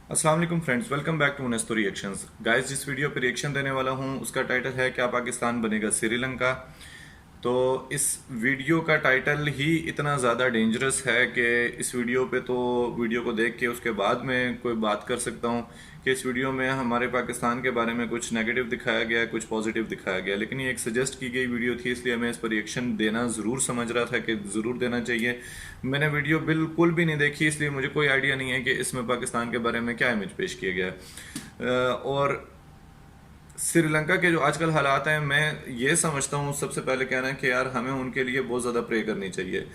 अस्सलाम वालेकुम friends, welcome back to नेस्तो रिएक्शंस। गाइस, जिस वीडियो पे रिएक्शन देने वाला हूँ उसका टाइटल है क्या पाकिस्तान बनेगा श्रीलंका। तो इस वीडियो का टाइटल ही इतना ज़्यादा डेंजरस है कि इस वीडियो पे तो वीडियो को देख के उसके बाद में कोई बात कर सकता हूँ कि इस वीडियो में हमारे पाकिस्तान के बारे में कुछ नेगेटिव दिखाया गया है, कुछ पॉजिटिव दिखाया गया, लेकिन ये एक सजेस्ट की गई वीडियो थी, इसलिए मैं इस पर रिएक्शन देना ज़रूर समझ रहा था कि ज़रूर देना चाहिए। मैंने वीडियो बिल्कुल भी नहीं देखी, इसलिए मुझे कोई आइडिया नहीं है कि इसमें पाकिस्तान के बारे में क्या इमेज पेश किया गया है। और श्रीलंका के जो आजकल हालात हैं, मैं ये समझता हूँ सबसे पहले कहना है कि यार हमें उनके लिए बहुत ज़्यादा प्रे करनी चाहिए।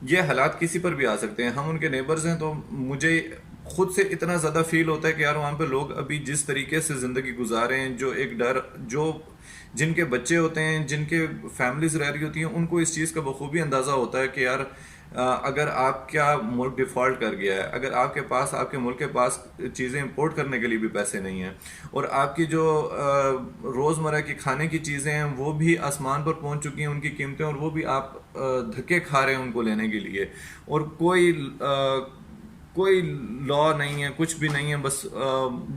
ये हालात किसी पर भी आ सकते हैं, हम उनके नेबर्स हैं, तो मुझे खुद से इतना ज़्यादा फील होता है कि यार वहाँ पे लोग अभी जिस तरीके से ज़िंदगी गुजारे हैं, जो एक डर, जो जिनके बच्चे होते हैं, जिनके फैमिलीज रह रही होती हैं, उनको इस चीज़ का बखूबी अंदाज़ा होता है कि यार अगर आपका मुल्क डिफ़ॉल्ट कर गया है, अगर आपके पास, आपके मुल्क के पास चीज़ें इंपोर्ट करने के लिए भी पैसे नहीं हैं, और आपकी जो रोज़मर्रा की खाने की चीज़ें हैं वो भी आसमान पर पहुंच चुकी हैं उनकी कीमतें, और वो भी आप धक्के खा रहे हैं उनको लेने के लिए, और कोई लॉ नहीं है, कुछ भी नहीं है। बस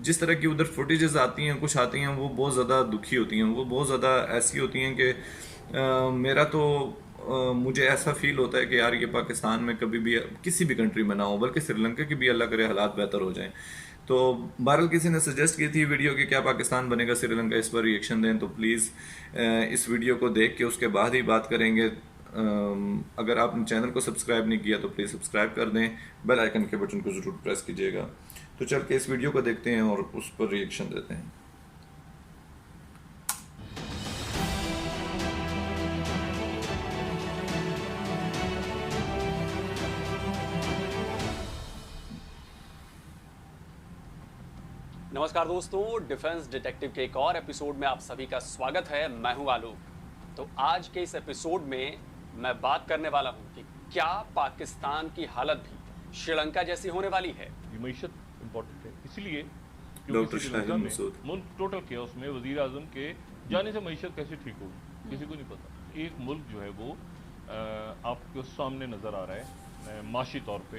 जिस तरह की उधर फुटेजेस आती हैं, कुछ आती हैं, वो बहुत ज़्यादा दुखी होती हैं, वो बहुत ज़्यादा ऐसी होती हैं कि मेरा तो मुझे ऐसा फील होता है कि यार ये पाकिस्तान में कभी भी, किसी भी कंट्री में ना हो, बल्कि श्रीलंका की भी अल्लाह करे हालात बेहतर हो जाएं। तो बहरहाल किसी ने सजेस्ट की थी वीडियो कि क्या पाकिस्तान बनेगा श्रीलंका, इस पर रिएक्शन दें, तो प्लीज़ इस वीडियो को देख के उसके बाद ही बात करेंगे। अगर आपने चैनल को सब्सक्राइब नहीं किया तो प्लीज़ सब्सक्राइब कर दें, बेल आइकन के बटन को ज़रूर प्रेस कीजिएगा। तो चल के इस वीडियो को देखते हैं और उस पर रिएक्शन देते हैं। नमस्कार दोस्तों, डिफेंस डिटेक्टिव के एक और एपिसोड में आप सभी का स्वागत है। मैं हूं आलोक। तो आज के इस एपिसोड में मैं बात करने वाला हूं कि क्या पाकिस्तान की हालत भी श्रीलंका जैसी होने वाली है। मीशत इम्पोर्टेंट है इसलिए डॉक्टर क्योंकि शाहिद श्रीलंका में मसूद। मुल्क टोटल केओस में वजीर आजम के जाने से मीशत कैसे ठीक होगी किसी को नहीं पता। एक मुल्क जो है वो आपके सामने नज़र आ रहा है माशी तौर पे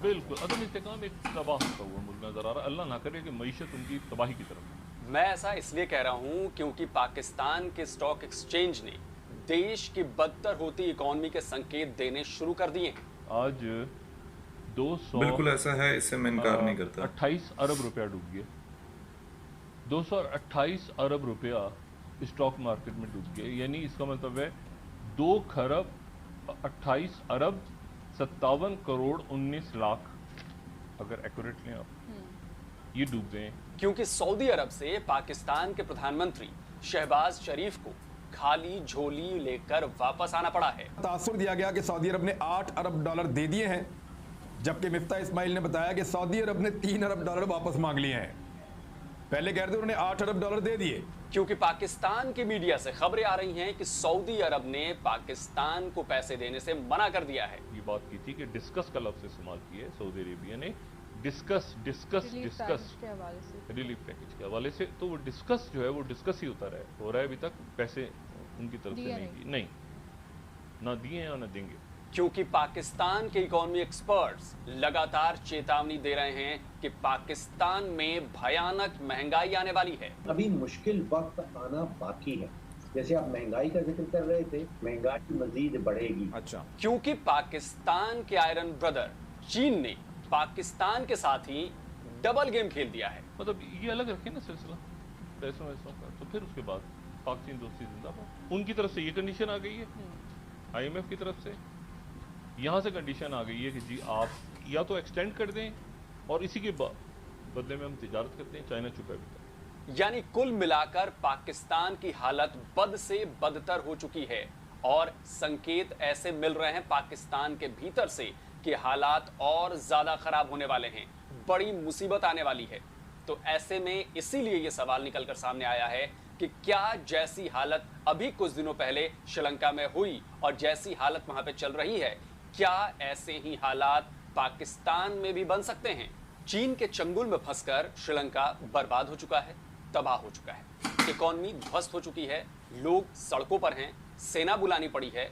बिल्कुल अदम इस्तेकाम, एक तबाह होता हुआ मुल्क नज़र आ रहा है। अल्लाह ना करे कि मीशत उनकी तबाही की तरफ है। मैं ऐसा इसलिए कह रहा हूं क्योंकि पाकिस्तान के स्टॉक एक्सचेंज ने देश की बदतर होती इकोनॉमी के संकेत देने शुरू कर दिए हैं। आज 200 बिल्कुल ऐसा है, इससे मैं इनकार नहीं करता। 28 अरब रुपया डूब गया। 228 अरब रुपया स्टॉक मार्केट में डूब गया, यानी इसका मतलब है 2 खरब 28 अरब 57 करोड़ 19 लाख, अगर एक्यूरेट लें आप, ये डूब गए। क्योंकि सऊदी अरब से पाकिस्तान के प्रधानमंत्री शहबाज शरीफ को खाली झोली लेकर वापस आना पड़ा है। तासुर दिया गया कि सऊदी अरब ने 8 अरब डॉलर दे दिए हैं, जबकि मिफ्ता इस्माइल ने बताया कि सऊदी अरब ने 3 अरब डॉलर वापस मांग लिए हैं। पहले कह रहे थे उन्होंने 8 अरब डॉलर दे दिए। क्योंकि पाकिस्तान की मीडिया से खबरें आ रही हैं कि सऊदी अरब ने पाकिस्तान को पैसे देने से मना कर दिया है। ये बात की थी कि डिस्कस का लफ्ज़ इस्तेमाल किया है सऊदी अरेबिया ने, डिस्कस रिलीफ पैकेज के हवाले से। तो वो डिस्कस जो है वो डिस्कस ही होता रहा है, हो रहा है अभी तक। पैसे उनकी तरफ से नहीं ना दिए हैं और ना देंगे। क्योंकि पाकिस्तान के इकोनॉमी एक्सपर्ट्स लगातार चेतावनी दे रहे हैं कि पाकिस्तान में भयानक महंगाई आने वाली है। अभी मुश्किल वक्त आना बाकी है। जैसे आप महंगाई का जिक्र कर रहे थे, महंगाई मजीद बढ़ेगी। अच्छा, क्योंकि पाकिस्तान के आयरन ब्रदर चीन ने पाकिस्तान के साथ ही डबल गेम खेल दिया है। मतलब ये अलग रखे ना सिलसिला पैसों वैसों का, तो फिर उसके बाद पाक चीन दोस्ती जिंदाबाद। उनकी तरफ से ये कंडीशन आ गई है, IMF की तरफ से यहाँ से कंडीशन आ गई है कि जी आप या तो एक्सटेंड कर दें और इसी के बदले में हम तिजारत करते हैं। चाइना चुका भी था। यानी कुल मिलाकर पाकिस्तान की हालत बद से बदतर हो चुकी है, और संकेत ऐसे मिल रहे हैं पाकिस्तान के भीतर से कि हालात और ज्यादा खराब होने वाले हैं, बड़ी मुसीबत आने वाली है। तो ऐसे में इसीलिए ये सवाल निकलकर सामने आया है कि क्या जैसी हालत अभी कुछ दिनों पहले श्रीलंका में हुई और जैसी हालत वहां पे चल रही है, क्या ऐसे ही हालात पाकिस्तान में भी बन सकते हैं। चीन के चंगुल में फंसकर श्रीलंका बर्बाद हो चुका है, तबाह हो चुका है, इकोनॉमी ध्वस्त हो चुकी है, लोग सड़कों पर हैं, सेना बुलानी पड़ी है,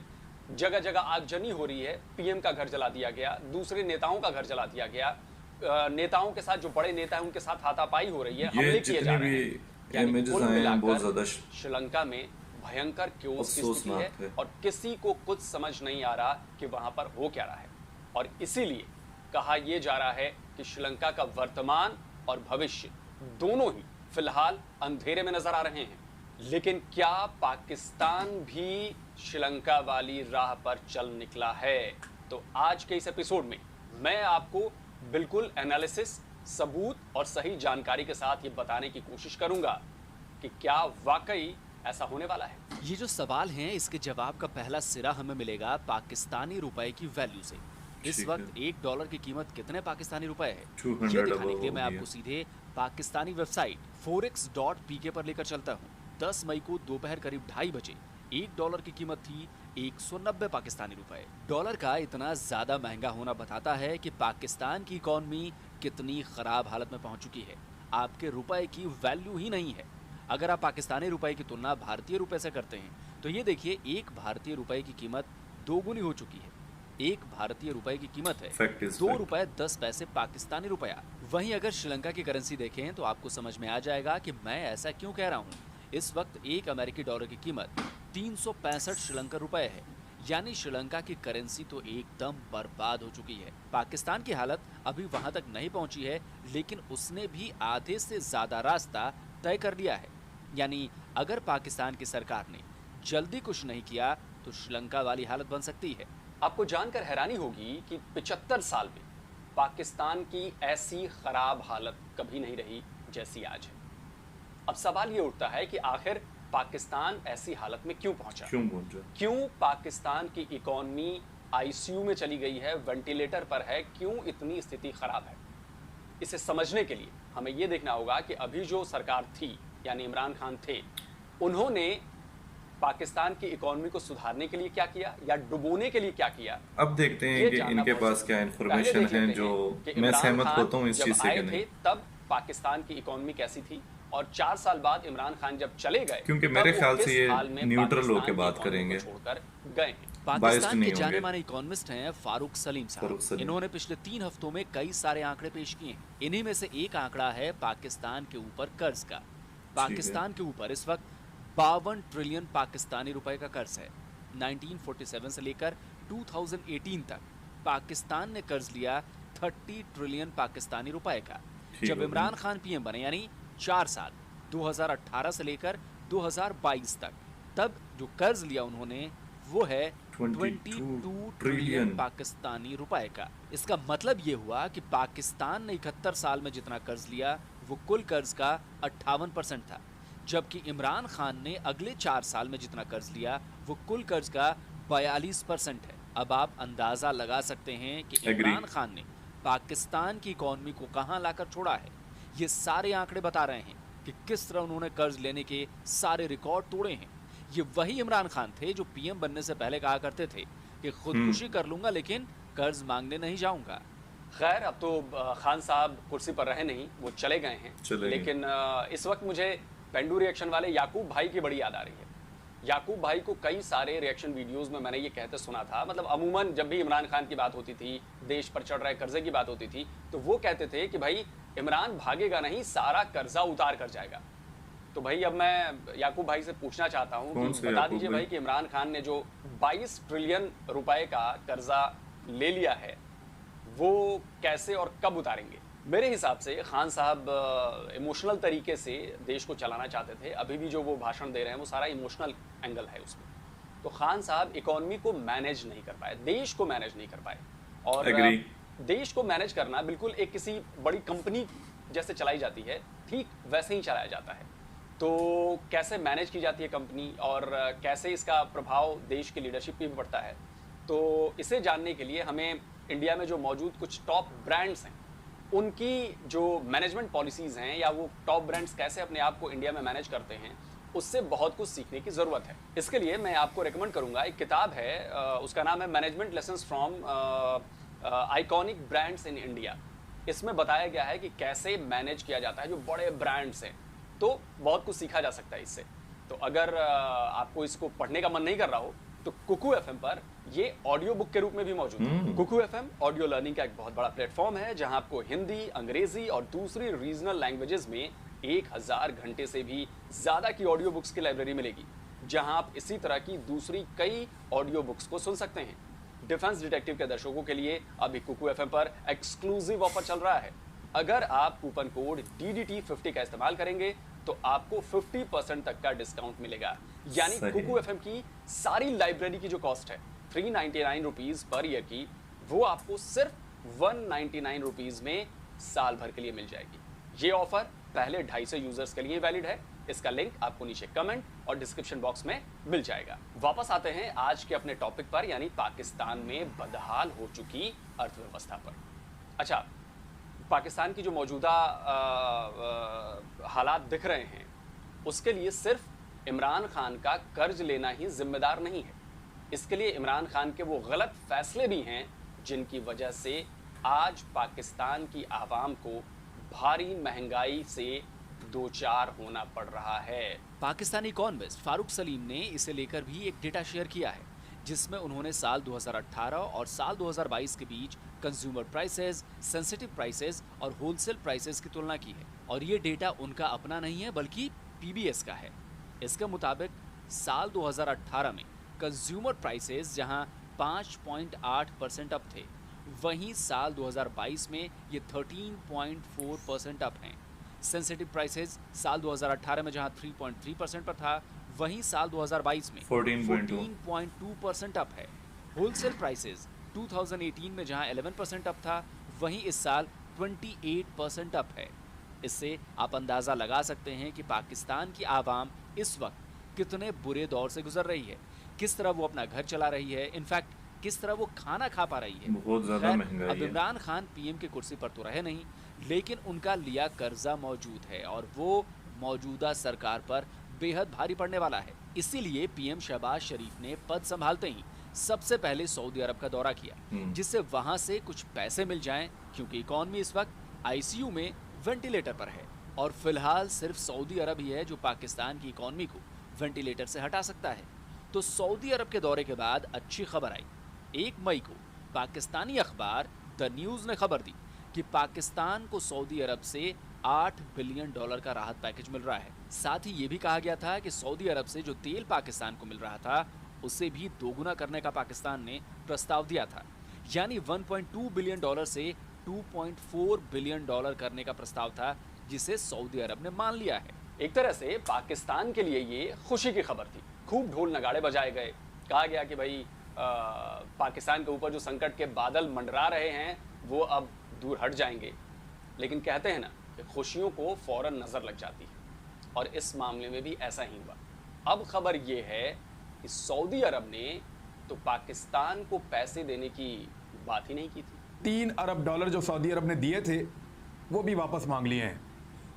जगह जगह आगजनी हो रही है, PM का घर जला दिया गया, दूसरे नेताओं का घर जला दिया गया, नेताओं के साथ, जो बड़े नेता हैं उनके साथ हाथापाई हो रही है, ये हमले किए जा जितनी रहे भी हैं। यानी images कुल आए हैं, मिलाकर बहुत ज्यादा श्रीलंका में भयंकर क्योस की स्थिति अफसोसनाक है है। और किसी को कुछ समझ नहीं आ रहा कि वहां पर हो क्या रहा है। और इसीलिए कहा यह जा रहा है कि श्रीलंका का वर्तमान और भविष्य दोनों ही फिलहाल अंधेरे में नजर आ रहे हैं। लेकिन क्या पाकिस्तान भी श्रीलंका वाली राह पर चल निकला है? तो आज के इस एपिसोड में मैं आपको बिल्कुल एनालिसिस, सबूत और सही जानकारी के साथ ये बताने की कोशिश करूंगा कि क्या वाकई ऐसा होने वाला है। ये जो सवाल हैं, इसके जवाब का पहला सिरा हमें मिलेगा पाकिस्तानी रुपए की वैल्यू से। इस ठीक वक्त $1 की कीमत कितने पाकिस्तानी रुपए है, 200 ये दिखाने के लिए मैं हो गया। आपको सीधे पाकिस्तानी वेबसाइट forex.pk पर लेकर चलता हूँ। 10 मई को दोपहर करीब 2:30 बजे $1 की कीमत थी 190 पाकिस्तानी रुपए। डॉलर का इतना ज्यादा महंगा होना बताता है कि पाकिस्तान की इकॉनमी कितनी खराब हालत में पहुंच चुकी है। आपके रुपए की वैल्यू ही नहीं है। अगर आप पाकिस्तानी रुपए की तुलना भारतीय रुपए से करते हैं तो ये देखिए, एक भारतीय रुपए की कीमत 2 गुनी हो चुकी है। एक भारतीय रुपए की कीमत है Fact is 2 fact. रुपए 10 पैसे पाकिस्तानी रुपया। वहीं अगर श्रीलंका की करेंसी देखें तो आपको समझ में आ जाएगा कि मैं ऐसा क्यों कह रहा हूँ। इस वक्त एक अमेरिकी डॉलर की कीमत 365 श्रीलंका रुपए है। यानी श्रीलंका की करेंसी तो एकदम बर्बाद हो चुकी है। पाकिस्तान की हालत अभी वहां तक नहीं पहुंची है, लेकिन उसने भी आधे से ज्यादा रास्ता तय कर लिया है। यानी अगर पाकिस्तान की सरकार ने जल्दी कुछ नहीं किया तो श्रीलंका वाली हालत बन सकती है। आपको जानकर हैरानी होगी कि 75 साल में पाकिस्तान की ऐसी खराब हालत कभी नहीं रही जैसी आज है। अब सवाल ये उठता है कि आखिर पाकिस्तान ऐसी हालत में क्यों पहुंचा? क्यों पहुंचा? क्यों पाकिस्तान की इकॉनमी आईसीयू में चली गई है, वेंटिलेटर पर है, क्यों इतनी स्थिति खराब है? इसे समझने के लिए हमें यह देखना होगा कि अभी जो सरकार थी, यानी इमरान खान थे, उन्होंने पाकिस्तान की इकॉनमी को सुधारने के लिए क्या किया या डुबोने के लिए क्या किया। अब देखते हैं ये कि जानना इनके बहुत पास क्या जरूरी इंफॉर्मेशन पहले देख है लेते जो हैं कि मैं इमरान सहमत खान होता हूँ इस जब चीज से आए कि नहीं। थे, तब पाकिस्तान की इकॉनमी कैसी थी, और 4 साल बाद इमरान खान जब चले गए, क्योंकि तब मेरे वो ख्याल किस से ये हाल में न्यूट्रल पाकिस्तान होके की बात इकॉनमी करेंगे। को छोड़कर गए हैं। पाकिस्तान नहीं के जाने होंगे। माने इकोनॉमिस्ट हैं फारूक सलीम साहब। फारूक सलीम। इन्होंने पिछले 3 हफ्तों में कई सारे आंकड़े पेश किए हैं। इन्हीं में से एक आंकड़ा है पाकिस्तान के ऊपर कर्ज का। पाकिस्तान के ऊपर इस वक्त 52 ट्रिलियन पाकिस्तानी रुपए का कर्ज है। 1947 से लेकर 2018 तक पाकिस्तान ने कर्ज लिया 30 ट्रिलियन पाकिस्तानी रुपए का। ठीक जब है। इमरान खान पीएम बने, यानी 4 साल 2018 से लेकर 2022 तक, तब जो कर्ज लिया उन्होंने वो है 22 ट्रिलियन पाकिस्तानी रुपए का। इसका मतलब ये हुआ कि पाकिस्तान ने 71 साल में जितना कर्ज लिया वो कुल कर्ज का 58% था, जबकि इमरान खान ने अगले 4 साल में जितना कर्ज लिया वो कुल कर्ज का 42% है। अब आप अंदाजा लगा सकते हैं कि Agree. इमरान खान ने पाकिस्तान की इकॉनमी को कहां लाकर छोड़ा है। ये सारे आंकड़े बता रहे हैं कि किस तरह उन्होंने कर्ज लेने के सारे रिकॉर्ड तोड़े हैं। ये वही इमरान खान थे जो पीएम बनने से पहले कहा करते थे कि खुदकुशी कर लूंगा लेकिन कर्ज मांगने नहीं जाऊंगा। खैर, अब तो खान साहब कुर्सी पर रहे नहीं, वो चले गए हैं। चले गए। लेकिन इस वक्त मुझे पेंडू रिएक्शन वाले याकूब भाई की बड़ी याद आ रही है। याकूब भाई को कई सारे रिएक्शन वीडियोस में मैंने ये कहते सुना था, मतलब अमूमन जब भी इमरान खान की बात होती थी, देश पर चढ़ रहे कर्जे की बात होती थी, तो वो कहते थे कि भाई इमरान भागेगा नहीं, सारा कर्जा उतार कर जाएगा। तो भाई अब मैं याकूब भाई से पूछना चाहता हूँ कौन कि से बता याकूब दीजिए भाई? भाई कि इमरान खान ने जो 22 ट्रिलियन रुपए का कर्जा ले लिया है वो कैसे और कब उतारेंगे। मेरे हिसाब से खान साहब इमोशनल तरीके से देश को चलाना चाहते थे। अभी भी जो वो भाषण दे रहे हैं वो सारा इमोशनल एंगल है उसमें। तो खान साहब इकोनॉमी को मैनेज नहीं कर पाए, देश को मैनेज नहीं कर पाए। और Agree. देश को मैनेज करना बिल्कुल एक किसी बड़ी कंपनी जैसे चलाई जाती है, ठीक वैसे ही चलाया जाता है। तो कैसे मैनेज की जाती है कंपनी और कैसे इसका प्रभाव देश की लीडरशिप पे भी पड़ता है, तो इसे जानने के लिए हमें इंडिया में जो मौजूद कुछ टॉप ब्रांड्स हैं उनकी जो मैनेजमेंट पॉलिसीज़ हैं या वो टॉप ब्रांड्स कैसे अपने आप को इंडिया में मैनेज करते हैं, उससे बहुत कुछ सीखने की ज़रूरत है। इसके लिए मैं आपको रेकमेंड करूंगा, एक किताब है, उसका नाम है management lessons from iconic brands in India. इसमें बताया गया है कि कैसे मैनेज किया जाता है जो बड़े ब्रांड्स हैं। तो बहुत कुछ सीखा जा सकता है इससे। तो अगर आपको इसको पढ़ने का मन नहीं कर रहा हो तो कुकू एफएम पर ये ऑडियो बुक के रूप में भी मौजूद है। कुकू एफएम ऑडियो लर्निंग का एक बहुत बड़ा प्लेटफॉर्म है जहां आपको हिंदी, अंग्रेजी और दूसरी रीजनल लैंग्वेजेस में 1000 घंटे से भी ज्यादा की ऑडियो बुक्स की लाइब्रेरी मिलेगी, जहां आप इसी तरह की दूसरी कई ऑडियो बुक्स को सुन सकते हैं। डिफेंस डिटेक्टिव के दर्शकों के लिए अभी कुकू एफएम पर एक्सक्लूसिव ऑफर चल रहा है। अगर आप कूपन कोड DDT50 का इस्तेमाल करेंगे तो आपको 50% तक का डिस्काउंट मिलेगा। यानी सही। कुकू एफएम की सारी लाइब्रेरी की जो कॉस्ट है 399 रुपीज पर ईयर की, वो आपको सिर्फ 199 रुपीज में साल भर के लिए मिल जाएगी। ये ऑफर पहले 250 यूजर्स के लिए वैलिड है। इसका लिंक आपको नीचे कमेंट और डिस्क्रिप्शन बॉक्स में मिल जाएगा। वापस आते हैं आज के अपने टॉपिक पर, यानी पाकिस्तान में बदहाल हो चुकी अर्थव्यवस्था पर। अच्छा, पाकिस्तान की जो मौजूदा हालात दिख रहे हैं, उसके लिए सिर्फ इमरान खान का कर्ज लेना ही जिम्मेदार नहीं है। इसके लिए इमरान खान के वो गलत फैसले भी हैं जिनकी वजह से आज पाकिस्तान की आवाम को भारी महंगाई से दो चार होना पड़ रहा है। पाकिस्तानी इकोनॉमिस्ट फारूक सलीम ने इसे लेकर भी एक डेटा शेयर किया है, जिसमें उन्होंने साल 2018 और साल 2022 के बीच कंज्यूमर प्राइसेस, सेंसिटिव प्राइसेस और होलसेल प्राइसेस की तुलना की है। और ये डेटा उनका अपना नहीं है बल्कि PBS का है। इसके मुताबिक साल 2018 में कंज्यूमर प्राइसेस जहां 5.8% अप थे, वहीं साल 2022 में ये 13.4% अप हैं। सेंसिटिव प्राइसेस साल 2018 में जहां 3.3% पर था, वहीं साल 2022 में 14.2% अप है। होलसेल प्राइसेस 2018 में जहां 11% अप था, वहीं इस साल 28% अप है। इससे आप अंदाज़ा लगा सकते हैं कि पाकिस्तान की आवाम इस वक्त कितने बुरे दौर से गुजर रही है, किस तरह वो अपना घर चला रही है, इनफैक्ट किस तरह वो खाना खा पा रही है। बहुत ज़्यादा खैर, महंगाई अब है। इमरान खान PM की कुर्सी पर तो रहे नहीं, लेकिन उनका लिया कर्जा मौजूद है और वो मौजूदा सरकार पर बेहद भारी पड़ने वाला है। इसीलिए PM शहबाज शरीफ ने पद संभालते ही सबसे पहले सऊदी अरब का दौरा किया, जिससे वहां से कुछ पैसे मिल जाएं, क्योंकि इकॉनमी इस वक्त ICU में वेंटिलेटर पर है और फिलहाल सिर्फ सऊदी अरब ही है जो पाकिस्तान की इकॉनमी को वेंटिलेटर से हटा सकता है। तो सऊदी अरब के दौरे के बाद अच्छी खबर आई। 1 मई को पाकिस्तानी अखबार द न्यूज़ ने खबर दी कि पाकिस्तान को सऊदी अरब से $8 बिलियन का राहत पैकेज मिल रहा है। साथ ही ये भी कहा गया था कि सऊदी अरब से जो तेल पाकिस्तान को मिल रहा था, उसे भी दोगुना करने का पाकिस्तान ने प्रस्ताव दिया था। यानी $1.2 बिलियन से $2.4 बिलियन करने का प्रस्ताव था, जिसे सऊदी अरब ने मान लिया है। एक तरह से पाकिस्तान के लिए ये खुशी की खबर थी। खूब ढोल नगाड़े बजाए गए, कहा गया कि भाई पाकिस्तान के ऊपर जो संकट के बादल मंडरा रहे हैं वो अब दूर हट जाएंगे। लेकिन कहते हैं ना कि खुशियों को फौरन नज़र लग जाती है, और इस मामले में भी ऐसा ही हुआ। अब खबर ये है कि सऊदी अरब ने तो पाकिस्तान को पैसे देने की बात ही नहीं की थी। $3 अरब जो सऊदी अरब ने दिए थे वो भी वापस मांग लिए हैं।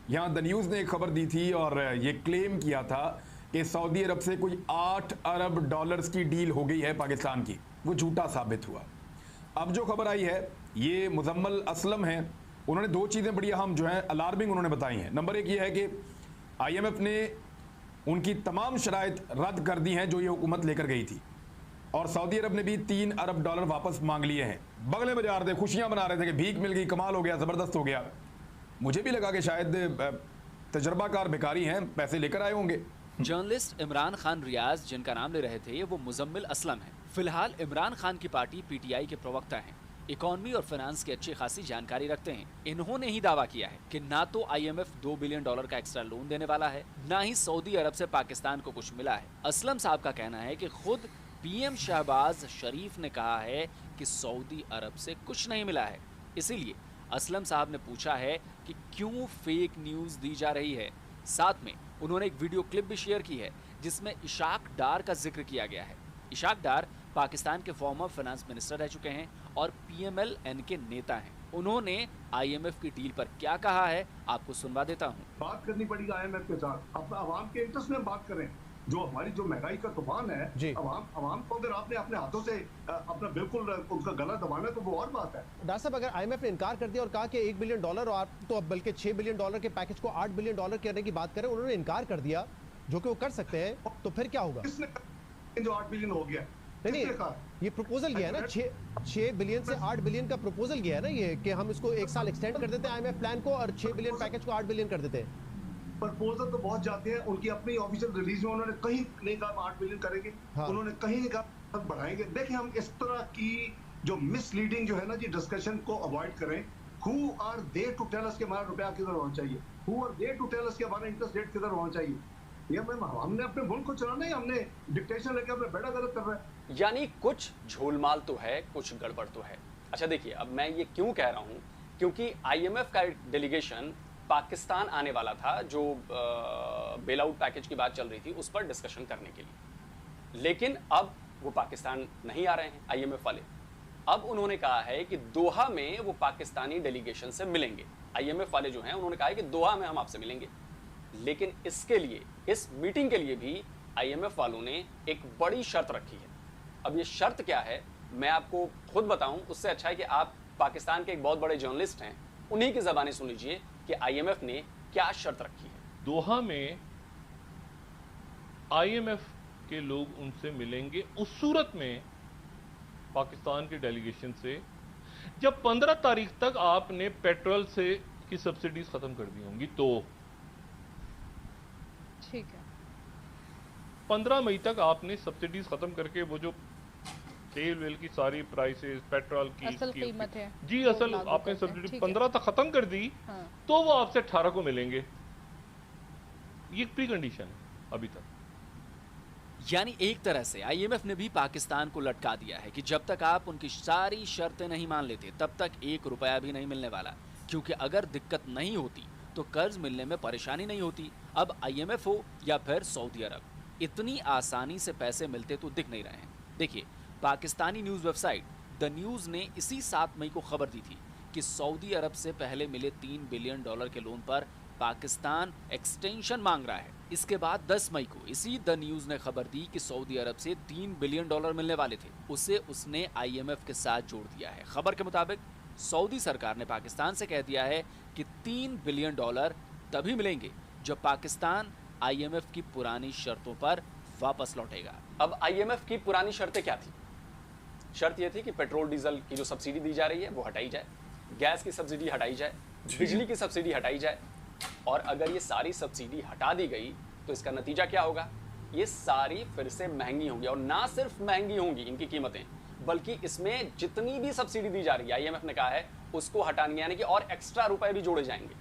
यहाँ द न्यूज़ ने एक खबर दी थी और ये क्लेम किया था कि सऊदी अरब से कोई $8 अरब की डील हो गई है पाकिस्तान की। वो झूठा साबित हुआ। अब जो खबर आई है ये मुजम्मल असलम है, उन्होंने 2 चीज़ें बड़ी अहम जो हैं अलार्मिंग उन्होंने बताई हैं। नंबर 1 ये है कि IMF ने उनकी तमाम शराइत रद्द कर दी हैं जो ये हुकूमत लेकर गई थी, और सऊदी अरब ने भी $3 अरब वापस मांग लिए हैं। बगले में जा रहे थे, खुशियां मना रहे थे कि भीख मिल गई, कमाल हो गया, ज़बरदस्त हो गया। मुझे भी लगा कि शायद तजर्बाकार भिखारी हैं, पैसे लेकर आए होंगे। जर्नलिस्ट इमरान खान रियाज जिनका नाम ले रहे थे, वो मुजम्मिल असलम है। फिलहाल इमरान खान की पार्टी PTI के प्रवक्ता हैं, इकोनॉमी और फाइनेंस की अच्छी खासी जानकारी रखते हैं। इन्होंने ही दावा किया है कि ना तो IMF $2 बिलियन का एक्स्ट्रा लोन देने वाला है, ना ही सऊदी अरब से पाकिस्तान को कुछ मिला है। असलम साहब का कहना है कि खुद PM शहबाज शरीफ ने कहा है कि सऊदी अरब से कुछ नहीं मिला है। इसीलिए असलम साहब ने पूछा है कि क्यों फेक न्यूज़ दी जा रही है। साथ में उन्होंने एक वीडियो क्लिप भी शेयर की है जिसमें इशाक डार का जिक्र किया गया है। इशाक डार पाकिस्तान के फॉर्मर फाइनेंस मिनिस्टर रह चुके हैं और PMLN के नेता हैं। उन्होंने IMF की डील पर क्या कहा है आपको सुनवा देता हूँ। बात करनी पड़ेगी IMF के साथ, अपना आवाम के इंटरेस्ट में बात करें। जो हमारी जो महंगाई का तूफान है, आवाम को अगर आपने अपने हाथों से अपना बिल्कुल उनका गला दबाना है तो वो और बात है। डॉक्टर साहब, अगर IMF ने इनकार कर दिया और कहा कि $1 बिलियन और आप तो अब बल्कि $6 बिलियन के पैकेज को $8 बिलियन करने की बात करें, उन्होंने इनकार कर दिया जो कि वो कर सकते हैं, तो फिर क्या होगा? किसने जो $8 बिलियन हो गया? नहीं, ये प्रपोजल गया है ना, 6 बिलियन से 8 बिलियन का प्रपोजल गया है ना ये, कि हम इसको 1 साल एक्सटेंड कर देते हैं IMF प्लान को और 6 बिलियन पैकेज को 8 बिलियन कर देते हैं। प्रपोजल तो बहुत जाते हैं, उनकी अपनी ऑफिशियल रिलीज में उन्होंने कहीं नहीं कहा हम 8 बिलियन करेंगे, हाँ। उन्होंने कहीं नहीं कहा बढ़ाएंगे। देखिए हम इस तरह की जो मिसलीडिंग जो है ना जी डिस्कशन को अवॉइड करें। Who are they to tell us कि हमारा रुपया किधर होना चाहिए? Who are they to tell us कि हमारा इंटरेस्ट रेट किधर होना चाहिए? ये हमने अपने मुल्क को चलाना है, हमने डिक्टेशन लेके अपना बेड़ा गलत कर रहा है। यानी कुछ झोलमाल तो है, कुछ गड़बड़ तो है। अच्छा देखिए, अब मैं ये क्यों कह रहा हूं, क्योंकि IMF का डेलीगेशन पाकिस्तान आने वाला था, जो बेल आउट पैकेज की बात चल रही थी उस पर डिस्कशन करने के लिए, लेकिन अब वो पाकिस्तान नहीं आ रहे हैं IMF वाले। अब उन्होंने कहा है कि दोहा में वो पाकिस्तानी डेलीगेशन से मिलेंगे। IMF वाले जो हैं उन्होंने कहा है कि दोहा में हम आपसे मिलेंगे, लेकिन इसके लिए, इस मीटिंग के लिए भी IMF वालों ने एक बड़ी शर्त रखी है। अब ये शर्त क्या है मैं आपको खुद बताऊं, उससे अच्छा है कि आप पाकिस्तान के एक बहुत बड़े जर्नलिस्ट हैं, उन्हीं की ज़बानी सुन लीजिए कि IMF ने क्या शर्त रखी है। दोहा में IMF के लोग उनसे मिलेंगे उस सूरत में, पाकिस्तान के डेलीगेशन से, जब 15 तारीख तक आपने पेट्रोल से की सब्सिडीज खत्म कर दी होंगी। तो ठीक है, 15 मई तक आपने सब्सिडीज खत्म करके वो जो तेल वेल की सारी प्राइसेस, पेट्रोल की असल कीमत है जी, वो असल लागू आपने करते हैं, सब्सिडी ठीक है। 15 तक खत्म कर दी, हाँ। तो वो आपसे 18 को मिलेंगे। ये प्री कंडीशन है अभी तक। यानी एक तरह से IMF ने भी पाकिस्तान को लटका दिया है कि जब तक आप उनकी सारी शर्तें नहीं मान लेते तब तक 1 रुपया भी नहीं मिलने वाला, क्योंकि अगर दिक्कत नहीं होती तो कर्ज मिलने में परेशानी नहीं होती। अब IMF हो या फिर सऊदी अरब, इतनी आसानी से पैसे मिलते तो दिख नहीं रहे हैं। देखिए, Pakistani news website the news ने इसी 7 मई को खबर दी थी कि सऊदी अरब से पहले मिले $3 बिलियन के लोन पर पाकिस्तान एक्सटेंशन मांग रहा है। इसके बाद 10 मई को इसी द न्यूज़ ने खबर दी कि सऊदी अरब से $3 बिलियन मिलने वाले थे, उसे उसने IMF के साथ जोड़ दिया है। खबर के मुताबिक सऊदी सरकार ने पाकिस्तान से कह दिया है कि $3 बिलियन तभी मिलेंगे जब पाकिस्तान IMF की पुरानी शर्तों पर वापस लौटेगा। अब IMF की पुरानी शर्तें क्या थी? शर्त यह थी कि पेट्रोल डीजल की जो सब्सिडी दी जा रही है वो हटाई जाए, गैस की सब्सिडी हटाई जाए, बिजली की सब्सिडी हटाई जाए। और अगर ये सारी सब्सिडी हटा दी गई तो इसका नतीजा क्या होगा? ये सारी फिर से महंगी होंगी, और ना सिर्फ महंगी होंगी इनकी कीमतें, बल्कि इसमें जितनी भी सब्सिडी दी जा रही है IMF ने कहा है उसको हटाने, यानी कि और एक्स्ट्रा रुपए भी जोड़े जाएंगे।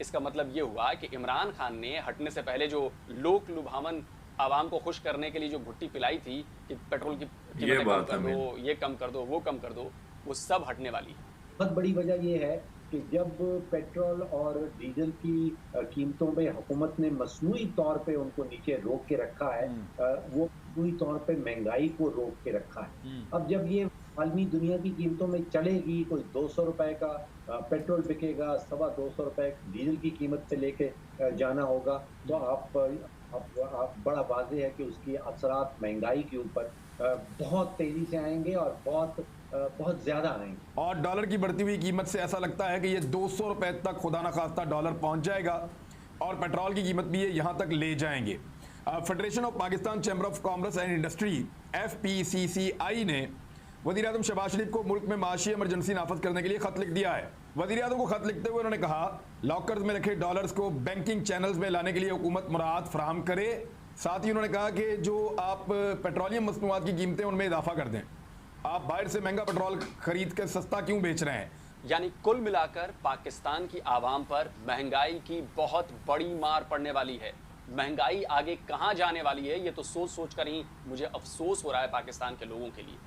इसका मतलब ये हुआ कि इमरान खान ने हटने से पहले जो लोक लुभावन आवाम को खुश करने के लिए जो भुट्टी पिलाई थी कि पेट्रोल की कीमतें कम कर दो, ये कम कर दो, वो कम कर दो, वो सब हटने वाली है। बहुत बड़ी वजह ये है कि जब पेट्रोल और डीजल की कीमतों में हुकूमत ने मसनूई तौर पे उनको नीचे रोक के रखा है, वो मसनूई तौर पे महंगाई को रोक के रखा है। अब जब ये आलमी दुनिया की कीमतों में चलेगी, कोई 200 रुपए का पेट्रोल बिकेगा, 225 रुपए डीजल की कीमत से लेके जाना होगा, तो आप बड़ा वाज़ेह है कि उसकी असरात महंगाई के ऊपर बहुत तेजी से आएंगे और बहुत ज्यादा आएंगे। और डॉलर की बढ़ती हुई कीमत से ऐसा लगता है कि ये 200 रुपए तक खुदा न खास्ता डॉलर पहुंच जाएगा, और पेट्रोल की कीमत भी ये यहाँ तक ले जाएंगे। Federation of Pakistan chamber of commerce and industry FPCCI ने वज़ीर-ए-आज़म शहबाज शरीफ को मुल्क में माशी इमरजेंसी नाफज करने के लिए खत लिख दिया है। वज़ीर-ए-आज़म को खत लिखते हुए उन्होंने कहा, लॉकर्स में रखे डॉलर्स को बैंकिंग चैनल्स में लाने के लिए हुकूमत मुराद फराहम करे। साथ ही उन्होंने कहा कि जो आप पेट्रोलियम मसनूआत की कीमतें उनमें इजाफा कर दें। आप बाहर से महंगा पेट्रोल खरीद कर सस्ता क्यों बेच रहे हैं? यानी कुल मिलाकर पाकिस्तान की आवाम पर महंगाई की बहुत बड़ी मार पड़ने वाली है। महंगाई आगे कहां जाने वाली है ये तो सोच सोच कर ही मुझे अफसोस हो रहा है पाकिस्तान के लोगों के लिए।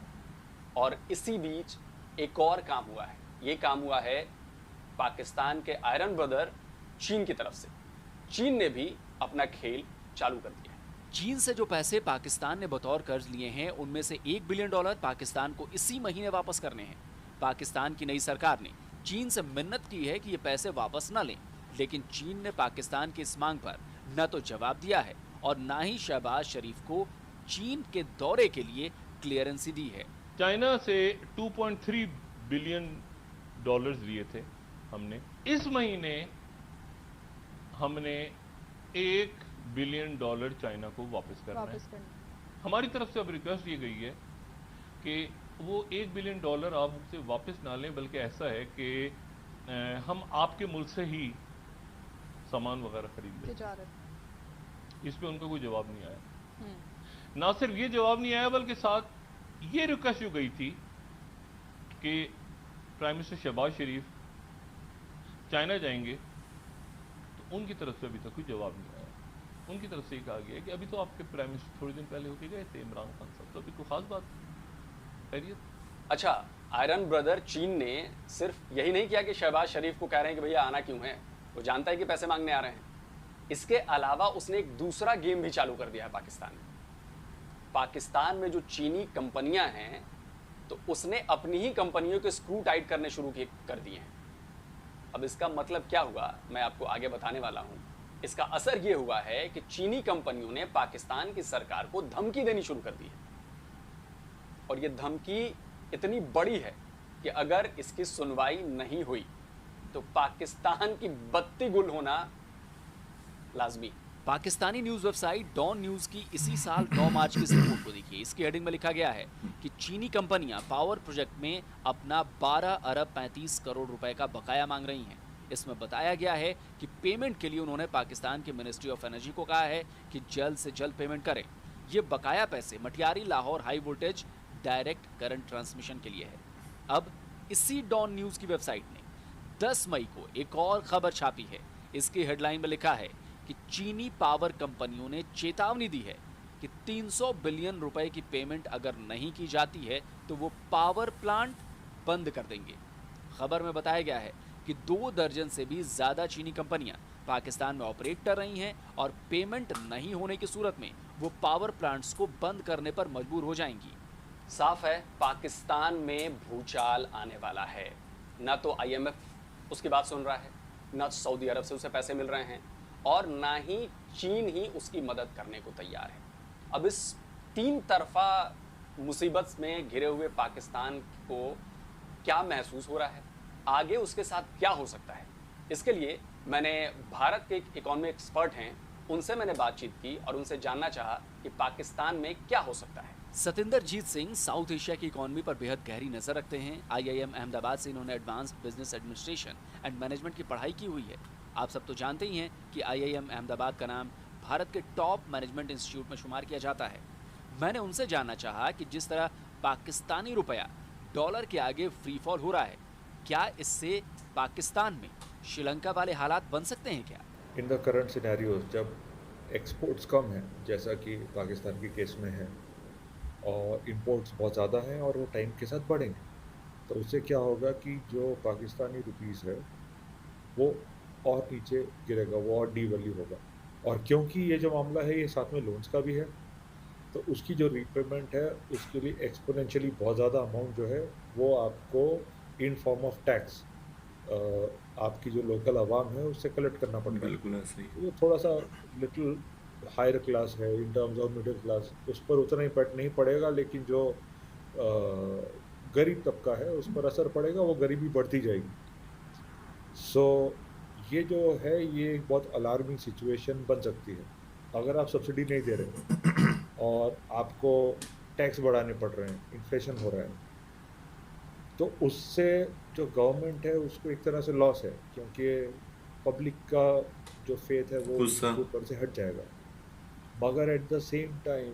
और इसी बीच एक और काम हुआ है, ये काम हुआ है पाकिस्तान के आयरन ब्रदर चीन की तरफ से। चीन ने भी अपना खेल चालू कर दिया है। चीन से जो पैसे पाकिस्तान ने बतौर कर्ज लिए हैं उनमें से $1 बिलियन पाकिस्तान को इसी महीने वापस करने हैं। पाकिस्तान की नई सरकार ने चीन से मिन्नत की है कि ये पैसे वापस न लें, लेकिन चीन ने पाकिस्तान की इस मांग पर न तो जवाब दिया है और न ही शहबाज शरीफ को चीन के दौरे के लिए क्लियरेंसी दी है। चाइना से 2.3 बिलियन डॉलर्स लिए थे हमने। इस महीने हमने $1 बिलियन चाइना को वापस करना है। हमारी तरफ से अब रिक्वेस्ट ये गई है कि वो $1 बिलियन आप हमसे वापस ना लें, बल्कि ऐसा है कि हम आपके मुल्क से ही सामान वगैरह खरीद लें। तिजारत। इस पे उनका कोई जवाब नहीं आया। ना सिर्फ ये जवाब नहीं आया, बल्कि साथ ये रिक्वेस्ट जो गई थी कि प्राइम मिनिस्टर शहबाज शरीफ चाइना जाएंगे, तो उनकी तरफ से अभी तक कोई जवाब नहीं आया। उनकी तरफ से ये कहा गया कि अभी तो आपके प्राइम मिनिस्टर थोड़े दिन पहले होके गए थे, इमरान खान साहब, तो अभी कोई खास बात खैरियत। अच्छा, आयरन ब्रदर चीन ने सिर्फ यही नहीं किया कि शहबाज शरीफ को कह रहे हैं कि भैया आना क्यों है, वो जानता है कि पैसे मांगने आ रहे हैं। इसके अलावा उसने एक दूसरा गेम भी चालू कर दिया है पाकिस्तान में। पाकिस्तान में जो चीनी कंपनियां हैं, तो उसने अपनी ही कंपनियों के स्क्रू टाइट करने शुरू कर दिए हैं। अब इसका मतलब क्या हुआ, मैं आपको आगे बताने वाला हूं। इसका असर यह हुआ है कि चीनी कंपनियों ने पाकिस्तान की सरकार को धमकी देनी शुरू कर दी है, और यह धमकी इतनी बड़ी है कि अगर इसकी सुनवाई नहीं हुई तो पाकिस्तान की बत्ती गुल होना लाजमी। Pakistani news website Dawn news की इसी साल 9 मार्च की इस रिपोर्ट को देखिए। इसकी हेडिंग में लिखा गया है कि चीनी कंपनियां पावर प्रोजेक्ट में अपना 12 अरब 35 करोड़ रुपए का बकाया मांग रही हैं। इसमें बताया गया है कि पेमेंट के लिए उन्होंने पाकिस्तान की मिनिस्ट्री ऑफ एनर्जी को कहा है कि जल्द से जल्द पेमेंट करें। ये बकाया पैसे Matiari Lahore high voltage direct current transmission के लिए है। अब इसी डॉन न्यूज की वेबसाइट ने 10 मई को एक और खबर छापी है। इसकी हेडलाइन में लिखा है कि चीनी पावर कंपनियों ने चेतावनी दी है कि 300 बिलियन रुपए की पेमेंट अगर नहीं की जाती है तो वो पावर प्लांट बंद कर देंगे। खबर में बताया गया है कि 2 दर्जन से भी ज्यादा चीनी कंपनियां पाकिस्तान में ऑपरेट कर रही हैं और पेमेंट नहीं होने की सूरत में वो पावर प्लांट्स को बंद करने पर मजबूर हो जाएंगी। साफ है पाकिस्तान में भूचाल आने वाला है। ना तो IMF उसकी बात सुन रहा है, ना सऊदी अरब से उसे पैसे मिल रहे हैं, और ना ही चीन ही उसकी मदद करने को तैयार है। अब इस 3 तरफा मुसीबत में घिरे हुए पाकिस्तान को क्या महसूस हो रहा है, आगे उसके साथ क्या हो सकता है, इसके लिए मैंने भारत के एक इकोनॉमी एक्सपर्ट हैं, उनसे मैंने बातचीत की और उनसे जानना चाहा कि पाकिस्तान में क्या हो सकता है। सतिंदर जीत सिंह साउथ एशिया की इकोनॉमी पर बेहद गहरी नजर रखते हैं। IIM अहमदाबाद से इन्होंने advanced business administration and management की पढ़ाई की हुई है। आप सब तो जानते ही हैं कि IIM अहमदाबाद का नाम भारत के टॉप मैनेजमेंट इंस्टीट्यूट में शुमार किया जाता है। मैंने उनसे जानना चाहा कि जिस तरह पाकिस्तानी रुपया डॉलर के आगे फ्री फॉल हो रहा है, क्या इससे पाकिस्तान में श्रीलंका वाले हालात बन सकते हैं क्या? इन द करंट सिनेरियोज जब एक्सपोर्ट्स कम हैं, जैसा कि पाकिस्तान के केस में है, और इंपोर्ट्स बहुत ज़्यादा हैं और वो टाइम के साथ बढ़ेंगे, तो उससे क्या होगा कि जो पाकिस्तानी रुपीस है वो और नीचे गिरेगा, वो और डीवैल्यू होगा। और क्योंकि ये जो मामला है ये साथ में लोन्स का भी है, तो उसकी जो रीपेमेंट है उसके लिए एक्सपोनेंशियली बहुत ज़्यादा अमाउंट जो है वो आपको इन फॉर्म ऑफ टैक्स आपकी जो लोकल आवाम है उससे कलेक्ट करना पड़ेगा। बिल्कुल ऐसे ही। वो थोड़ा सा लिटिल हायर क्लास है इन टर्म्स ऑफ मिडिल क्लास, उस पर उतना इम्पैक्ट नहीं पड़ेगा, लेकिन जो गरीब तबका है उस पर असर पड़ेगा, वो गरीबी बढ़ती जाएगी। सो ये जो है ये एक बहुत अलार्मिंग सिचुएशन बन सकती है। अगर आप सब्सिडी नहीं दे रहे और आपको टैक्स बढ़ाने पड़ रहे हैं, इन्फ्लेशन हो रहा है, तो उससे जो गवर्नमेंट है उसको एक तरह से लॉस है, क्योंकि पब्लिक का जो फेथ है वो गुस्सा। ऊपर से हट जाएगा। मगर एट द सेम टाइम